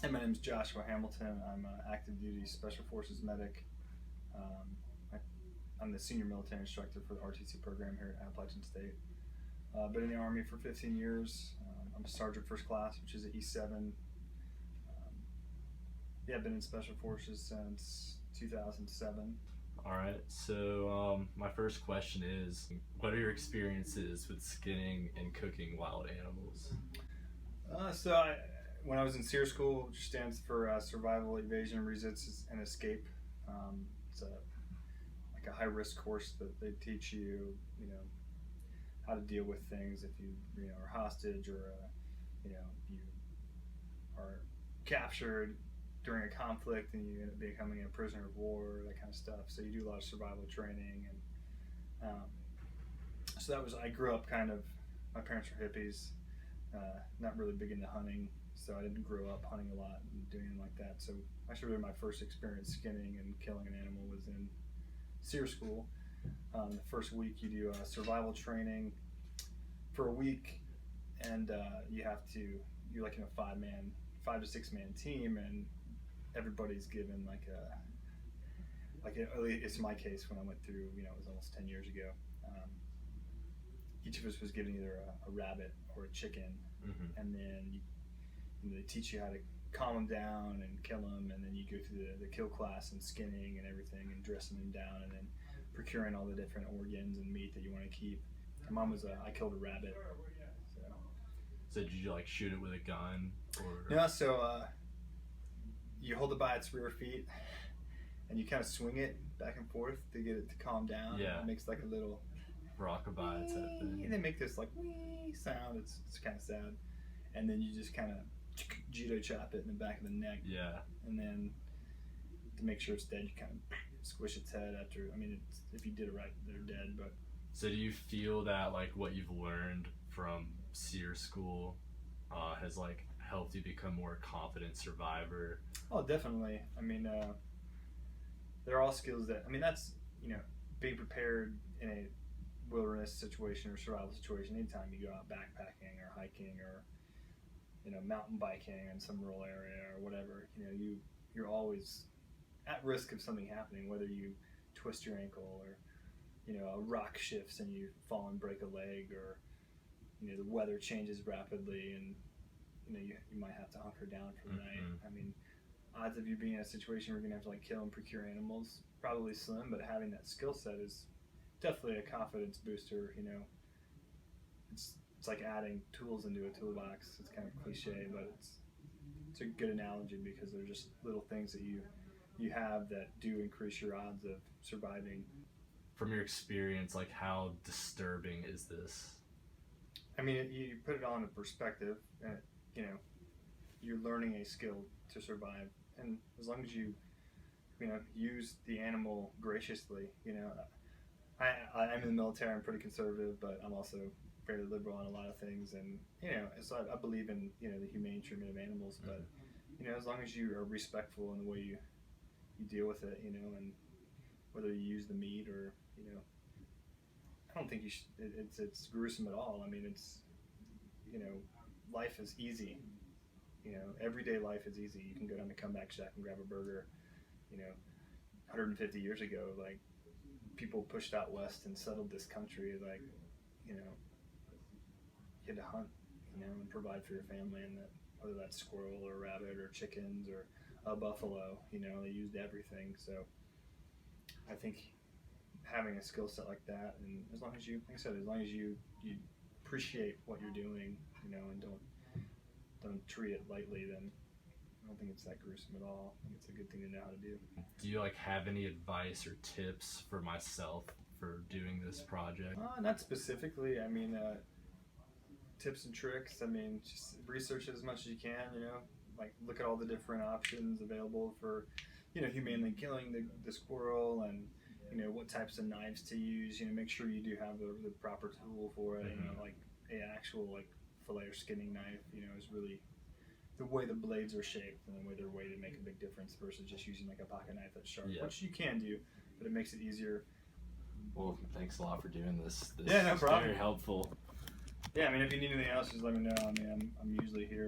Hey, my name is Joshua Hamilton. I'm an active duty Special Forces medic. I, I'm the senior military instructor for the RTC program here at Appalachian State. Been in the Army for 15 years. I'm a Sergeant First Class, which is an E7. Yeah, I've been in Special Forces since 2007. All right, my first question is, what are your experiences with skinning and cooking wild animals? When I was in SEER school, which stands for Survival, Evasion, Resistance, and Escape, it's like a high-risk course that they teach you, how to deal with things if you are hostage or, you are captured during a conflict and you end up becoming a prisoner of war, that kind of stuff. So you do a lot of survival training, and I grew up my parents were hippies, not really big into hunting. So I didn't grow up hunting a lot and doing anything like that. So actually my first experience skinning and killing an animal was in SEER school. The first week you do survival training for a week, and you're like in a 5 to 6 man team, and everybody's given at least it's my case when I went through, it was almost 10 years ago. Each of us was given either a rabbit or a chicken, and then they teach you how to calm them down and kill them, and then you go through the kill class and skinning and everything and dressing them down, and then procuring all the different organs and meat that you want to keep. I killed a rabbit. So did you shoot it with a gun or? No, you hold it by its rear feet and you kind of swing it back and forth to get it to calm down. Yeah. It makes like a little rockabye type thing. And they make this wee sound. It's kind of sad. And then you just kind of judo chop it in the back of the neck. Yeah. And then to make sure it's dead, you kind of squish its head after. If you did it right, they're dead. But so do you feel that what you've learned from SEER school has helped you become a more confident survivor? Oh, definitely. They're all skills that that's being prepared in a wilderness situation or survival situation. Anytime you go out backpacking or hiking or mountain biking in some rural area or whatever, you're always at risk of something happening, whether you twist your ankle or a rock shifts and you fall and break a leg, or the weather changes rapidly and you might have to hunker down for the night. Odds of you being in a situation where you're gonna have to kill and procure animals, probably slim, but having that skill set is definitely a confidence booster. It's like adding tools into a toolbox. It's kind of cliche, but it's a good analogy because they're just little things that you have that do increase your odds of surviving. From your experience, how disturbing is this? You put it all into perspective, and you're learning a skill to survive, and as long as you use the animal graciously. I'm in the military. I'm pretty conservative, but I'm also fairly liberal on a lot of things, and so I believe in the humane treatment of animals. But as long as you are respectful in the way you deal with it, and whether you use the meat or I don't think it's gruesome at all. Life is easy. Everyday life is easy. You can go down to Comeback Shack and grab a burger. 150 years ago, people pushed out west and settled this country. You had to hunt, and provide for your family, and whether that's squirrel or rabbit or chickens or a buffalo, they used everything. So I think having a skill set like that, and as long as you appreciate what you're doing, and don't treat it lightly, then I don't think it's that gruesome at all. I think it's a good thing to know how to do. Do you have any advice or tips for myself for doing this project? Not specifically. Tips and tricks. Just research it as much as you can. Look at all the different options available for, humanely killing the squirrel, and what types of knives to use. Make sure you do have the proper tool for it. An actual fillet or skinning knife. Is really the way the blades are shaped and the way they're weighted make a big difference versus just using a pocket knife that's sharp, which you can do, but it makes it easier. Well, thanks a lot for doing this. Yeah, no problem. Very helpful. Yeah, if you need anything else, just let me know. I'm usually here.